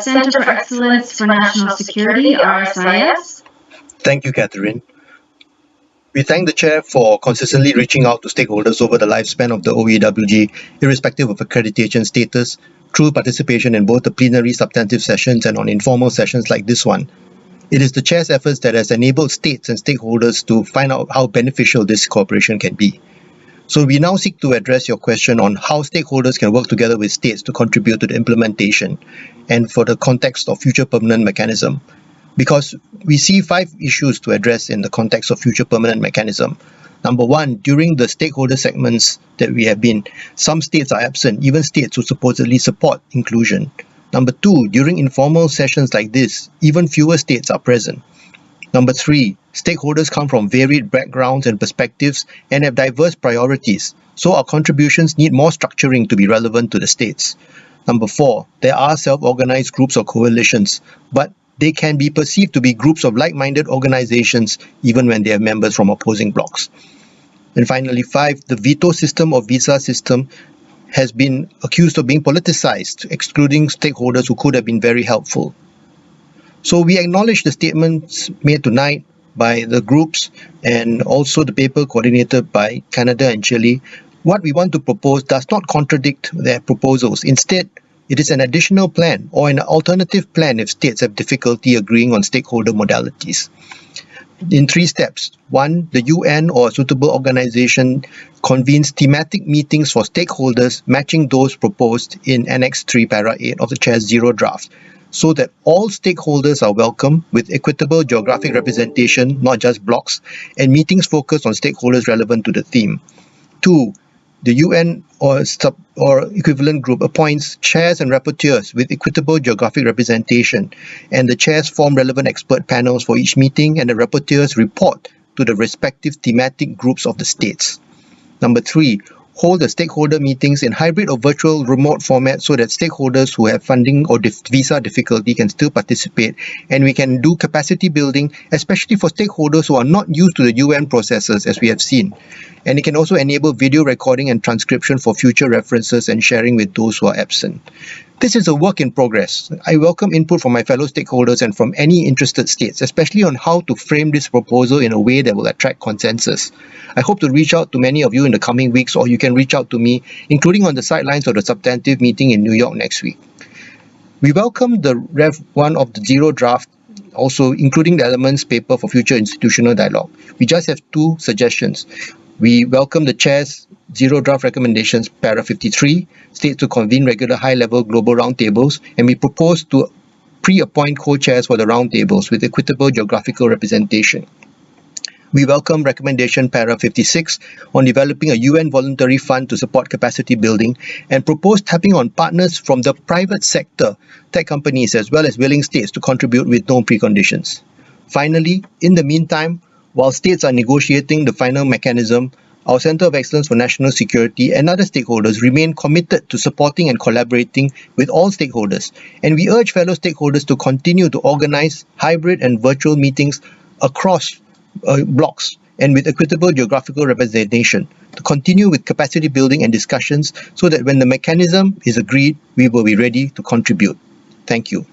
Center for Excellence for National Security, RSIS. Thank you, Catherine. We thank the Chair for consistently reaching out to stakeholders over the lifespan of the OEWG, irrespective of accreditation status, through participation in both the plenary substantive sessions and on informal sessions like this one. It is the Chair's efforts that has enabled states and stakeholders to find out how beneficial this cooperation can be. So we now seek to address your question on how stakeholders can work together with states to contribute to the implementation and for the context of future permanent mechanism. Because we see 5 issues to address in the context of future permanent mechanism. Number 1, during the stakeholder segments that we have been, some states are absent, even states who supposedly support inclusion. Number 2, during informal sessions like this, even fewer states are present. Number 3, stakeholders come from varied backgrounds and perspectives and have diverse priorities, so our contributions need more structuring to be relevant to the states. Number 4, there are self-organized groups or coalitions, but they can be perceived to be groups of like-minded organizations even when they have members from opposing blocs. And finally, 5, the veto system or visa system has been accused of being politicized, excluding stakeholders who could have been very helpful. So we acknowledge the statements made tonight by the groups and also the paper coordinated by Canada and Chile. What we want to propose does not contradict their proposals. Instead, it is an additional plan or an alternative plan if states have difficulty agreeing on stakeholder modalities. In 3 steps. 1, the UN or a suitable organization convenes thematic meetings for stakeholders matching those proposed in Annex 3, Para 8 of the Chair's Zero Draft, so that all stakeholders are welcome with equitable geographic representation, not just blocks, and meetings focused on stakeholders relevant to the theme. 2, the UN or equivalent group appoints chairs and rapporteurs with equitable geographic representation, and the chairs form relevant expert panels for each meeting, and the rapporteurs report to the respective thematic groups of the states. Number 3, hold the stakeholder meetings in hybrid or virtual remote format so that stakeholders who have funding or visa difficulty can still participate, and we can do capacity building, especially for stakeholders who are not used to the UN processes, as we have seen. And it can also enable video recording and transcription for future references and sharing with those who are absent. This is a work in progress. I welcome input from my fellow stakeholders and from any interested states, especially on how to frame this proposal in a way that will attract consensus. I hope to reach out to many of you in the coming weeks, or you can reach out to me, including on the sidelines of the substantive meeting in New York next week. We welcome the Rev 1 of the Zero Draft, also including the elements paper for future institutional dialogue. We just have 2 suggestions. We welcome the Chair's Zero Draft recommendations, Para 53, states to convene regular high-level global roundtables, and we propose to pre-appoint co-chairs for the roundtables with equitable geographical representation. We welcome recommendation Para 56 on developing a UN voluntary fund to support capacity building and propose tapping on partners from the private sector, tech companies, as well as willing states to contribute with no preconditions. Finally, in the meantime, while states are negotiating the final mechanism, our Center of Excellence for National Security and other stakeholders remain committed to supporting and collaborating with all stakeholders, and we urge fellow stakeholders to continue to organize hybrid and virtual meetings across blocks and with equitable geographical representation, to continue with capacity building and discussions so that when the mechanism is agreed, we will be ready to contribute. Thank you.